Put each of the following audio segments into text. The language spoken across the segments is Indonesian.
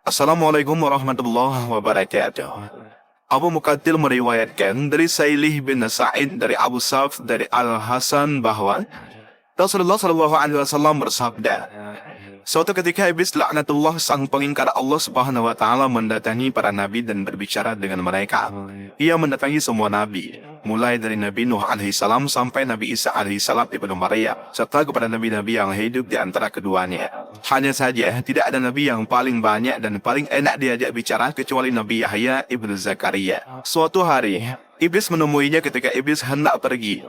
Assalamualaikum warahmatullahi wabarakatuh. Abu Muqatil meriwayatkan dari Sailih bin Sa'id dari Abu Saf dari Al-Hasan bahwa Rasulullah Shallallahu Alaihi Wasallam bersabda, suatu ketika iblis laknatullah sang pengingkar Allah Subhanahu Wa Taala mendatangi para nabi dan berbicara dengan mereka. Ia mendatangi semua nabi, mulai dari Nabi Nuh alaihissalam sampai Nabi Isa alaihissalam ibnu Maryam, serta kepada nabi-nabi yang hidup di antara keduanya. Hanya saja tidak ada nabi yang paling banyak dan paling enak diajak bicara kecuali Nabi Yahya ibnu Zakaria. Suatu hari, iblis menemuinya ketika iblis hendak pergi.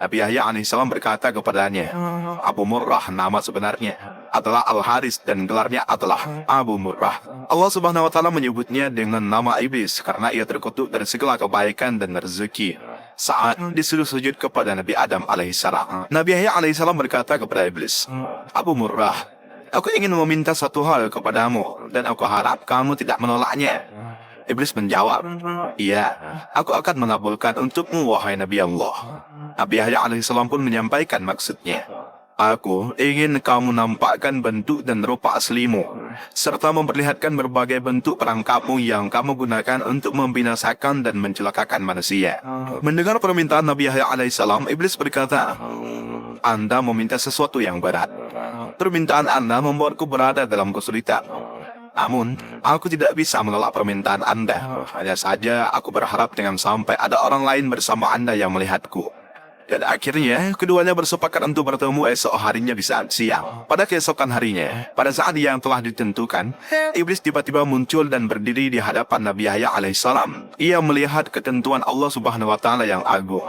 Nabi Yahya alaihissalam berkata kepadanya, Abu Murrah nama sebenarnya adalah Al-Haris dan gelarnya adalah Abu Murrah. Allah Subhanahu Wa Taala menyebutnya dengan nama iblis karena ia terkutuk dari segala kebaikan dan rezeki. Saat disuruh sujud kepada Nabi Adam alaihissalam, Nabi Yahya alaihissalam berkata kepada iblis, Abu Murrah, aku ingin meminta satu hal kepadamu dan aku harap kamu tidak menolaknya. Iblis menjawab, iya, aku akan mengabulkan untukmu wahai Nabi Allah. Nabi Yahya alaihissalam pun menyampaikan maksudnya. Aku ingin kamu nampakkan bentuk dan rupa aslimu, serta memperlihatkan berbagai bentuk perangkapmu yang kamu gunakan untuk membinasakan dan mencelakakan manusia. Mendengar permintaan Nabi Yahya alaihissalam, iblis berkata, Anda meminta sesuatu yang berat. Permintaan Anda membuatku berada dalam kesulitan. Namun, aku tidak bisa menolak permintaan Anda. Hanya saja aku berharap dengan sampai ada orang lain bersama Anda yang melihatku. Dan akhirnya, keduanya bersepakat untuk bertemu esok harinya di saat siang. Pada keesokan harinya, pada saat yang telah ditentukan, iblis tiba-tiba muncul dan berdiri di hadapan Nabi Yahya alaihissalam. Ia melihat ketentuan Allah Subhanahu Wa Taala yang agung.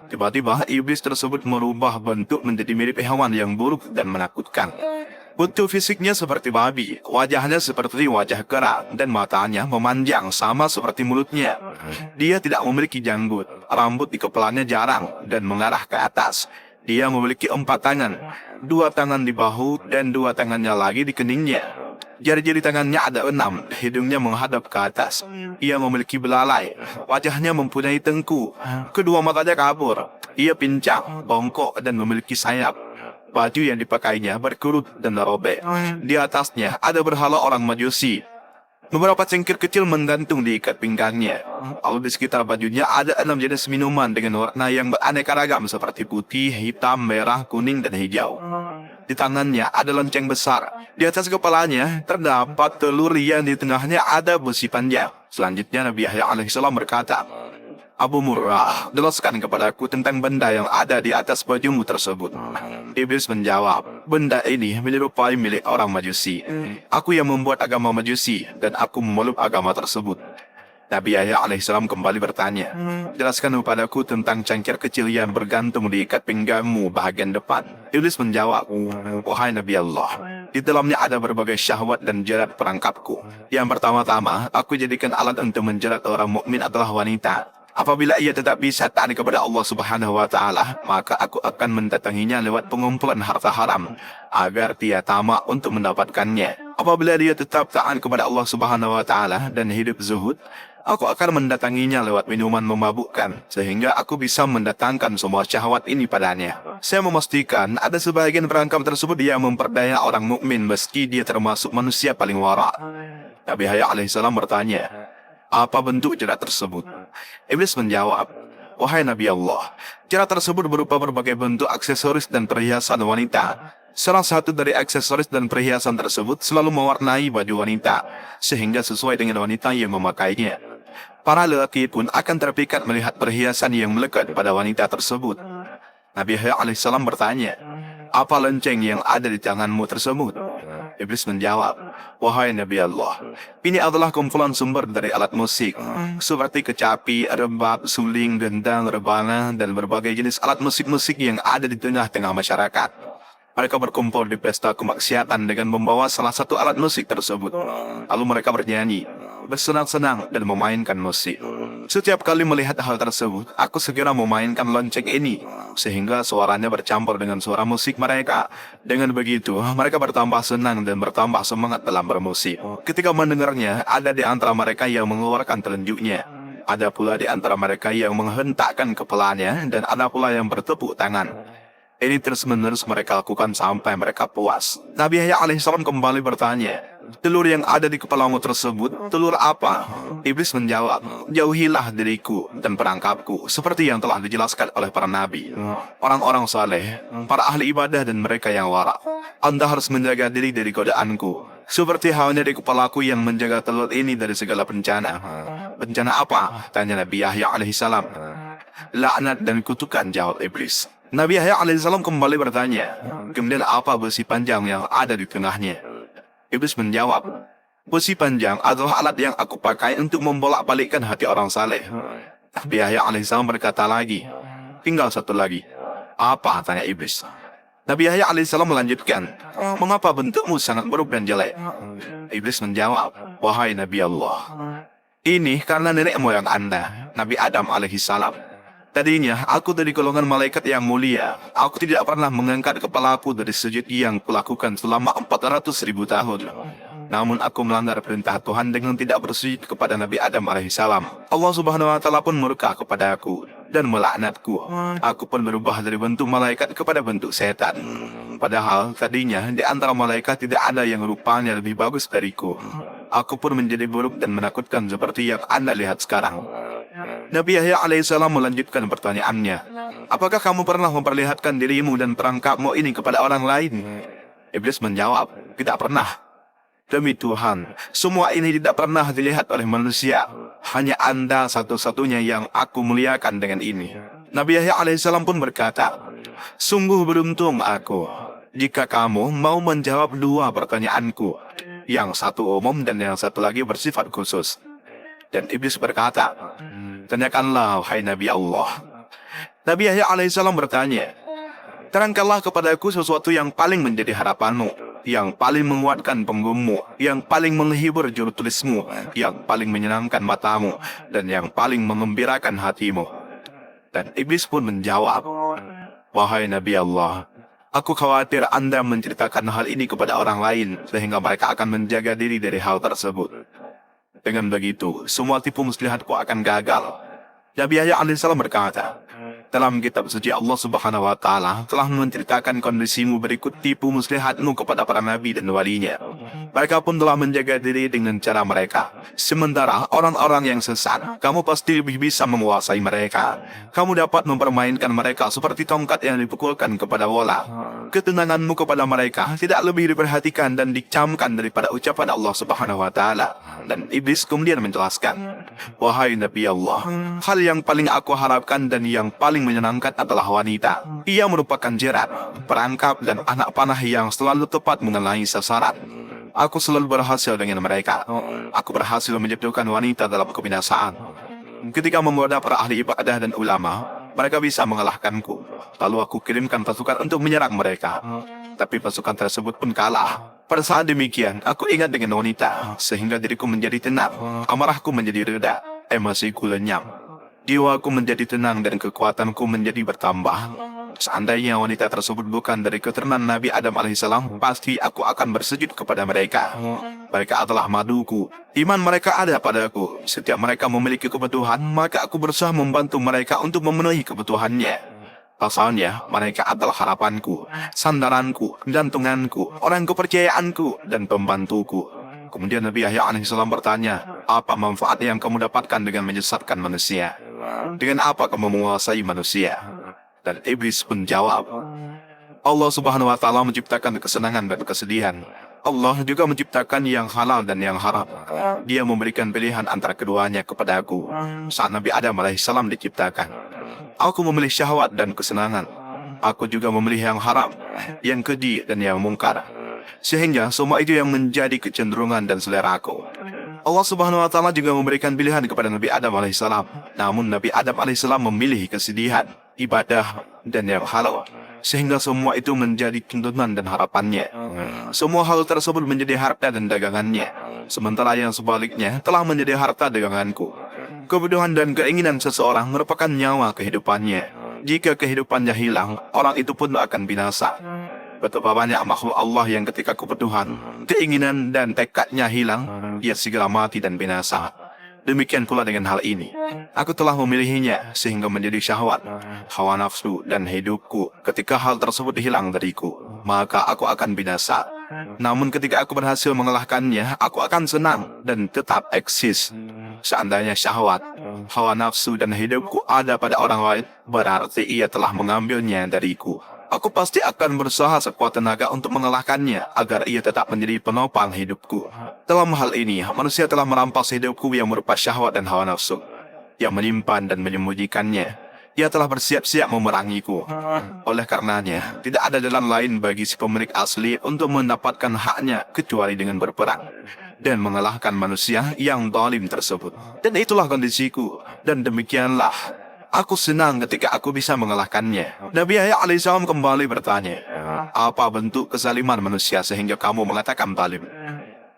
Tiba-tiba, iblis tersebut merubah bentuk menjadi mirip hewan yang buruk dan menakutkan. Bentuk fisiknya seperti babi, wajahnya seperti wajah kera, dan matanya memanjang sama seperti mulutnya. Dia tidak memiliki janggut, rambut di kepalanya jarang dan mengarah ke atas. Dia memiliki 4 tangan, 2 tangan di bahu dan 2 tangannya lagi di keningnya. Jari-jari tangannya ada 6, hidungnya menghadap ke atas. Ia memiliki belalai, wajahnya mempunyai tengku, kedua matanya kabur. Ia pincang, bongkok dan memiliki sayap. Baju yang dipakainya berkurut dan robek. Di atasnya ada berhala orang Majusi. Beberapa cengkir kecil menggantung di ikat pinggangnya. Lalu di sekitar bajunya ada 6 jenis minuman dengan warna yang beraneka ragam seperti putih, hitam, merah, kuning, dan hijau. Di tangannya ada lonceng besar. Di atas kepalanya terdapat telur yang di tengahnya ada besi panjang. Selanjutnya Nabi Yahya alaihissalam berkata, Abu Murrah, jelaskan kepadaku tentang benda yang ada di atas bajumu tersebut. Iblis menjawab, benda ini menyerupai milik orang Majusi. Aku yang membuat agama Majusi dan aku memeluk agama tersebut. Nabi Yahya alaihissalam kembali bertanya, jelaskan kepadaku tentang cangkir kecil yang bergantung di ikat pinggangmu bahagian depan. Iblis menjawab, wahai Nabi Allah, di dalamnya ada berbagai syahwat dan jerat perangkapku. Yang pertama-tama, aku jadikan alat untuk menjerat orang mukmin adalah wanita. Apabila ia tetap bisa taat kepada Allah Subhanahu Wa Taala, maka aku akan mendatanginya lewat pengumpulan harta haram agar dia tamak untuk mendapatkannya. Apabila dia tetap taat kepada Allah Subhanahu Wa Taala dan hidup zuhud, aku akan mendatanginya lewat minuman memabukkan sehingga aku bisa mendatangkan semua syahwat ini padanya. Saya memastikan ada sebahagian perangkap tersebut yang memperdaya orang mukmin meski dia termasuk manusia paling wara. Nabi Yahya alaihissalam bertanya, apa bentuk jerat tersebut? Iblis menjawab, wahai Nabi Allah, jerat tersebut berupa berbagai bentuk aksesoris dan perhiasan wanita. Salah satu dari aksesoris dan perhiasan tersebut selalu mewarnai baju wanita, sehingga sesuai dengan wanita yang memakainya. Para lelaki pun akan terpikat melihat perhiasan yang melekat pada wanita tersebut. Nabi Yahya alaihissalam bertanya, apa lonceng yang ada di tanganmu tersebut? Iblis menjawab, wahai Nabi Allah, ini adalah kumpulan sumber dari alat musik, seperti kecapi, rebab, suling, gendang, rebana, dan berbagai jenis alat musik-musik yang ada di tengah-tengah masyarakat. Mereka berkumpul di pesta kemaksiatan dengan membawa salah satu alat musik tersebut. Lalu mereka bernyanyi, bersenang-senang, dan memainkan musik. Setiap kali melihat hal tersebut, aku segera memainkan lonceng ini, sehingga suaranya bercampur dengan suara musik mereka. Dengan begitu, mereka bertambah senang dan bertambah semangat dalam bermusik. Ketika mendengarnya, ada di antara mereka yang mengeluarkan telunjuknya. Ada pula di antara mereka yang menghentakkan kepalanya, dan ada pula yang bertepuk tangan. Ini terus-menerus mereka lakukan sampai mereka puas. Nabi Yahya alaihissalam kembali bertanya, telur yang ada di kepalamu tersebut, telur apa? Iblis menjawab, jauhilah diriku dan perangkapku, seperti yang telah dijelaskan oleh para nabi, orang-orang saleh, para ahli ibadah dan mereka yang wara. Anda harus menjaga diri dari godaanku, seperti halnya di kepalaku yang menjaga telur ini dari segala bencana. Bencana apa? Tanya Nabi Yahya alaihissalam. Laknat dan kutukan, jawab iblis. Nabi Yahya alaihissalam kembali bertanya, kemudian apa besi panjang yang ada di tengahnya? Iblis menjawab, besi panjang adalah alat yang aku pakai untuk membolak-balikkan hati orang saleh. Nabi Yahya alaihissalam berkata lagi, tinggal satu lagi. Apa? Tanya iblis. Nabi Yahya alaihissalam melanjutkan, mengapa bentukmu sangat buruk dan jelek? Iblis menjawab, wahai Nabi Allah, ini karena nenek moyang Anda, Nabi Adam alaihissalam. Tadinya, aku dari golongan malaikat yang mulia. Aku tidak pernah mengangkat kepalaku dari sujud yang kulakukan selama 400.000 tahun. Namun aku melanggar perintah Tuhan dengan tidak bersujud kepada Nabi Adam alaihissalam. Allah subhanahu wa ta'ala pun murka kepada aku dan melaknatku. Aku pun berubah dari bentuk malaikat kepada bentuk setan. Padahal tadinya di antara malaikat tidak ada yang rupanya lebih bagus dariku. Aku pun menjadi buruk dan menakutkan seperti yang Anda lihat sekarang. Nabi Yahya alaihissalam melanjutkan pertanyaannya, apakah kamu pernah memperlihatkan dirimu dan perangkapmu ini kepada orang lain? Iblis menjawab, tidak pernah. Demi Tuhan, semua ini tidak pernah dilihat oleh manusia. Hanya Anda satu-satunya yang aku muliakan dengan ini. Nabi Yahya alaihissalam pun berkata, sungguh beruntung aku jika kamu mau menjawab dua pertanyaanku. Yang satu umum dan yang satu lagi bersifat khusus. Dan iblis berkata, tanyakanlah wahai Nabi Allah. Nabi Yahya alaihissalam bertanya, terangkanlah kepadaku sesuatu yang paling menjadi harapanmu, yang paling menguatkan punggungmu, yang paling menghibur juru tulismu, yang paling menyenangkan matamu, dan yang paling mengembirakan hatimu. Dan iblis pun menjawab, wahai Nabi Allah, aku khawatir Anda menceritakan hal ini kepada orang lain, sehingga mereka akan menjaga diri dari hal tersebut. Dengan begitu, semua tipu muslihatku akan gagal. Nabi Yahya alaihissalam berkata, dalam kitab suci Allah subhanahu wa ta'ala telah menceritakan kondisimu berikut tipu muslihatmu kepada para nabi dan walinya. Mereka pun telah menjaga diri dengan cara mereka. Sementara orang-orang yang sesat, kamu pasti lebih bisa menguasai mereka. Kamu dapat mempermainkan mereka seperti tongkat yang dipukulkan kepada bola. Ketenanganmu kepada mereka tidak lebih diperhatikan dan dicamkan daripada ucapan Allah subhanahu wa ta'ala. Dan iblis kemudian menjelaskan, wahai Nabi Allah, hal yang paling aku harapkan dan yang paling menyenangkan adalah wanita. Ia merupakan jerat, perangkap dan anak panah yang selalu tepat mengenai sasaran. Aku selalu berhasil dengan mereka. Aku berhasil menjatuhkan wanita dalam kebinasaan. Ketika menggoda para ahli ibadah dan ulama, mereka bisa mengalahkanku. Lalu aku kirimkan pasukan untuk menyerang mereka. Tapi pasukan tersebut pun kalah. Pada saat demikian, aku ingat dengan wanita, sehingga diriku menjadi tenang, amarahku menjadi reda, emosiku lenyap. Jiwaku menjadi tenang dan kekuatanku menjadi bertambah. Seandainya wanita tersebut bukan dari keturunan Nabi Adam alaihissalam, pasti aku akan bersujud kepada mereka. Mereka adalah maduku. Iman mereka ada padaku. Setiap mereka memiliki kebutuhan, maka aku berusaha membantu mereka untuk memenuhi kebutuhannya. Pasalnya, mereka adalah harapanku, sandaranku, jantunganku, orang kepercayaanku, dan pembantuku. Kemudian Nabi Yahya alaihissalam bertanya, apa manfaat yang kamu dapatkan dengan menyesatkan manusia? Dengan apa kamu menguasai manusia? Dan iblis pun jawab, Allah subhanahu wa ta'ala menciptakan kesenangan dan kesedihan. Allah juga menciptakan yang halal dan yang haram. Dia memberikan pilihan antara keduanya kepada aku. Saat Nabi Adam alaihissalam diciptakan, aku memilih syahwat dan kesenangan. Aku juga memilih yang haram, yang keji dan yang mungkar. Sehingga semua itu yang menjadi kecenderungan dan selera aku. Allah subhanahu wa ta'ala juga memberikan pilihan kepada Nabi Adam alaihissalam. Namun Nabi Adam alaihissalam memilih kesedihan, ibadah, dan yang halal. Sehingga semua itu menjadi tuntunan dan harapannya. Semua hal tersebut menjadi harta dan dagangannya. Sementara yang sebaliknya telah menjadi harta daganganku. Kebutuhan dan keinginan seseorang merupakan nyawa kehidupannya. Jika kehidupannya hilang, orang itu pun akan binasa. Betapa banyak makhluk Allah yang ketika kebutuhan, keinginan dan tekadnya hilang, ia segera mati dan binasa. Demikian pula dengan hal ini. Aku telah memilihinya sehingga menjadi syahwat, hawa nafsu dan hidupku. Ketika hal tersebut hilang dariku, maka aku akan binasa. Namun ketika aku berhasil mengalahkannya, aku akan senang dan tetap eksis. Seandainya syahwat, hawa nafsu dan hidupku ada pada orang lain, berarti ia telah mengambilnya dariku. Aku pasti akan berusaha sekuat tenaga untuk mengalahkannya agar ia tetap menjadi penopang hidupku. Dalam hal ini, manusia telah merampas hidupku yang berupa syahwat dan hawa nafsu, yang menyimpan dan menyembunyikannya. Ia telah bersiap-siap memerangiku. Oleh karenanya, tidak ada jalan lain bagi si pemilik asli untuk mendapatkan haknya kecuali dengan berperang dan mengalahkan manusia yang zalim tersebut. Dan itulah kondisiku. Dan demikianlah, aku senang ketika aku bisa mengalahkannya. Nabi Yahya alaihissalam kembali bertanya, apa bentuk kezaliman manusia sehingga kamu mengatakan zalim?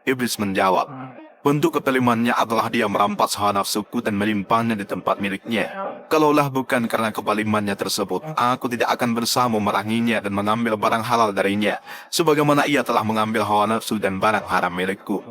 Iblis menjawab, bentuk kezalimannya adalah dia merampas hawa nafsuku dan melimpahnya di tempat miliknya. Kalaulah bukan karena kezalimannya tersebut, aku tidak akan berusaha memeranginya dan mengambil barang halal darinya, sebagaimana ia telah mengambil hawa nafsu dan barang haram milikku.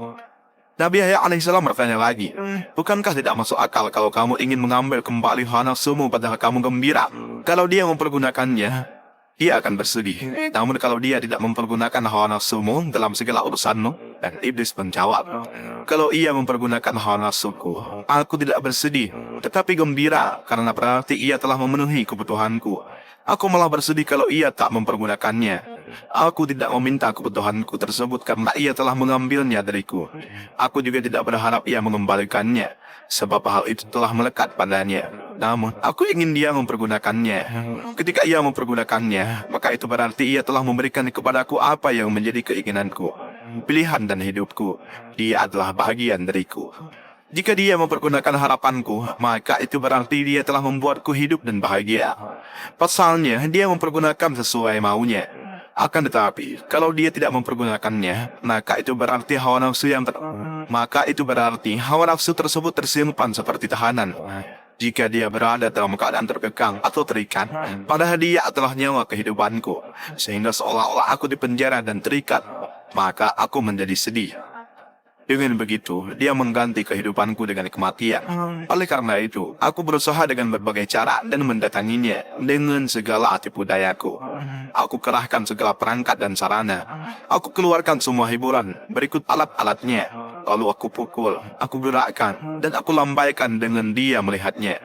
Nabi Yahya alaihissalam bertanya lagi, bukankah tidak masuk akal kalau kamu ingin mengambil kembali hawa nafsumu padahal kamu gembira? Kalau dia mempergunakannya, dia akan bersedih. Namun kalau dia tidak mempergunakan hawa nafsumu dalam segala urusanmu, dan iblis menjawab, kalau ia mempergunakan hawa nafsuku, aku tidak bersedih, tetapi gembira, karena berarti ia telah memenuhi kebutuhanku. Aku malah bersedih kalau ia tak mempergunakannya. Aku tidak meminta kebutuhanku tersebut karena ia telah mengambilnya dariku. Aku juga tidak berharap ia mengembalikannya, sebab hal itu telah melekat padanya. Namun, aku ingin dia mempergunakannya. Ketika ia mempergunakannya, maka itu berarti ia telah memberikan kepadaku apa yang menjadi keinginanku, pilihan dan hidupku. Dia adalah bahagian dariku. Jika dia mempergunakan harapanku, maka itu berarti dia telah membuatku hidup dan bahagia. Pasalnya, dia mempergunakan sesuai maunya. Akan tetapi, kalau dia tidak mempergunakannya, maka itu berarti hawa nafsu tersebut tersimpan seperti tahanan. Jika dia berada dalam keadaan terkekang atau terikat, padahal dia adalah nyawa kehidupanku, sehingga seolah-olah aku dipenjara dan terikat, maka aku menjadi sedih. Dengan begitu, dia mengganti kehidupanku dengan kematian. Oleh karena itu, aku berusaha dengan berbagai cara dan mendatanginya dengan segala tipu dayaku. Aku kerahkan segala perangkat dan sarana. Aku keluarkan semua hiburan berikut alat-alatnya. Lalu aku pukul, aku gerakkan, dan aku lambaikan dengan dia melihatnya.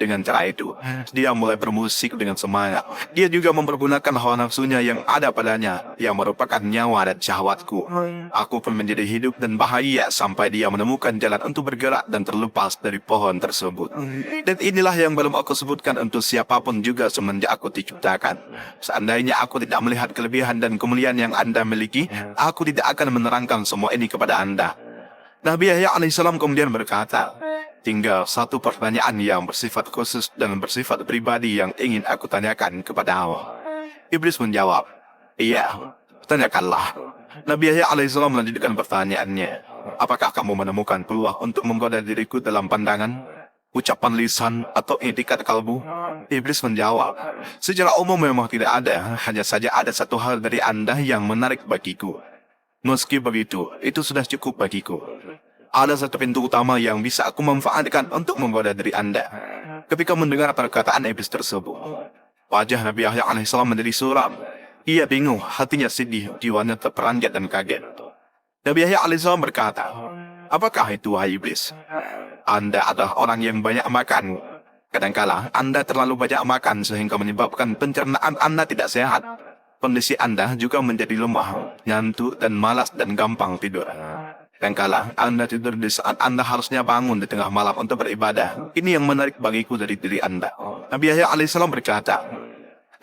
Dengan cara itu, dia mulai bermusik dengan semangat. Dia juga mempergunakan hawa nafsunya yang ada padanya, yang merupakan nyawa dan syahwatku. Aku pun menjadi hidup dan bahagia sampai dia menemukan jalan untuk bergerak dan terlepas dari pohon tersebut. Dan inilah yang belum aku sebutkan untuk siapapun juga semenjak aku diciptakan. Seandainya aku tidak melihat kelebihan dan kemuliaan yang Anda miliki, aku tidak akan menerangkan semua ini kepada Anda. Nabi Yahya alaihissalam kemudian berkata, tinggal satu pertanyaan yang bersifat khusus dan bersifat pribadi yang ingin aku tanyakan kepadamu. Iblis menjawab, iya, tanyakanlah. Nabi Yahya alaihissalam melanjutkan pertanyaannya, apakah kamu menemukan peluang untuk menggoda diriku dalam pandangan, ucapan lisan, atau etikat kalbu? Iblis menjawab, secara umum memang tidak ada, hanya saja ada satu hal dari Anda yang menarik bagiku. Meski begitu, itu sudah cukup bagiku. Ada satu pintu utama yang bisa aku manfaatkan untuk menggoda diri Anda. Ketika mendengar perkataan iblis tersebut, wajah Nabi Yahya alaihissalam menjadi suram. Ia bingung, hatinya sedih, jiwanya terperanjat dan kaget. Nabi Yahya alaihissalam berkata, apakah itu wahai iblis? Anda adalah orang yang banyak makan. Kadangkala Anda terlalu banyak makan sehingga menyebabkan pencernaan Anda tidak sehat. Kondisi Anda juga menjadi lemah, ngantuk dan malas dan gampang tidur. Kadangkala Anda tidur di saat Anda harusnya bangun di tengah malam untuk beribadah. Ini yang menarik bagiku dari diri Anda. Nabi Yahya alaihissalam berkata,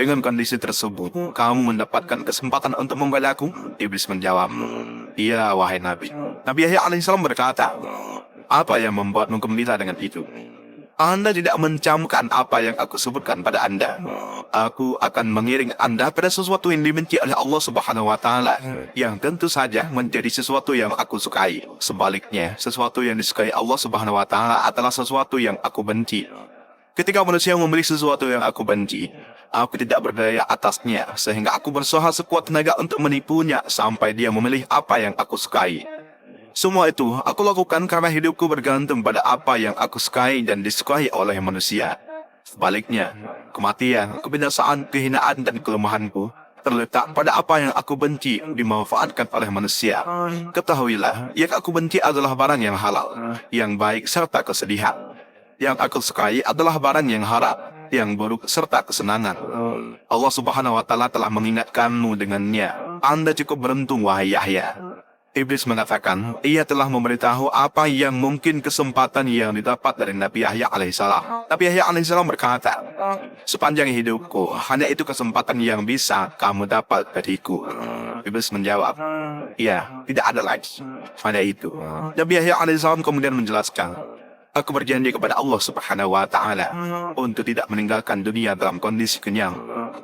dengan kondisi tersebut, kamu mendapatkan kesempatan untuk membelaku? Iblis menjawab, iya wahai Nabi. Nabi Yahya alaihissalam berkata, apa yang membuatmu gembira dengan itu? Anda tidak mencamkan apa yang aku sebutkan pada Anda. Aku akan mengiring Anda pada sesuatu yang dibenci oleh Allah Subhanahu wa Ta'ala, yang tentu saja menjadi sesuatu yang aku sukai. Sebaliknya, sesuatu yang disukai Allah Subhanahu wa Ta'ala adalah sesuatu yang aku benci. Ketika manusia memilih sesuatu yang aku benci, aku tidak berdaya atasnya, sehingga aku berusaha sekuat tenaga untuk menipunya sampai dia memilih apa yang aku sukai. Semua itu aku lakukan karena hidupku bergantung pada apa yang aku sukai dan disukai oleh manusia. Sebaliknya, kematian, kebinasaan, kehinaan, dan kelemahanku terletak pada apa yang aku benci dimanfaatkan oleh manusia. Ketahuilah, yang aku benci adalah barang yang halal, yang baik serta kesedihan. Yang aku sukai adalah barang yang haram, yang buruk serta kesenangan. Allah Subhanahu wa Ta'ala telah mengingatkanmu dengannya. Anda cukup beruntung, wahai Yahya. Iblis mengatakan, ia telah memberitahu apa yang mungkin kesempatan yang didapat dari Nabi Yahya alaihissalam. Nabi Yahya alaihissalam berkata, sepanjang hidupku, hanya itu kesempatan yang bisa kamu dapat dariku. Iblis menjawab, ya, tidak ada lagi. Hanya itu. Nabi Yahya alaihissalam kemudian menjelaskan, aku berjanji kepada Allah Subhanahu wa Ta'ala untuk tidak meninggalkan dunia dalam kondisi kenyang.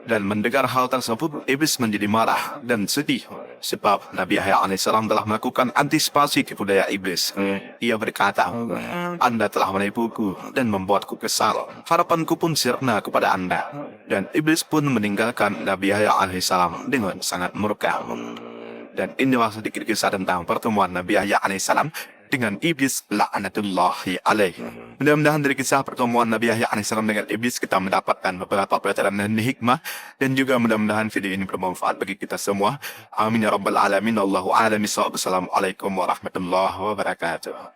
Dan mendengar hal tersebut, iblis menjadi marah dan sedih. Sebab Nabi Yahya alaihissalam telah melakukan antisipasi kepada iblis. Ia berkata, Anda telah menipuku dan membuatku kesal. Harapanku pun sirna kepada Anda. Dan iblis pun meninggalkan Nabi Yahya alaihissalam dengan sangat murka. Dan inilah sedikit kisah tentang pertemuan Nabi Yahya alaihissalam dengan iblis la'natullahi alaih. Mudah-mudahan dari kisah pertemuan Nabi Yahya alaihissalam dengan iblis kita mendapatkan beberapa pelajaran dan hikmah, dan juga mudah-mudahan video ini bermanfaat bagi kita semua. Amin ya rabbal alamin. Allahu a'lam bishawab. Assalamualaikum warahmatullahi wabarakatuh.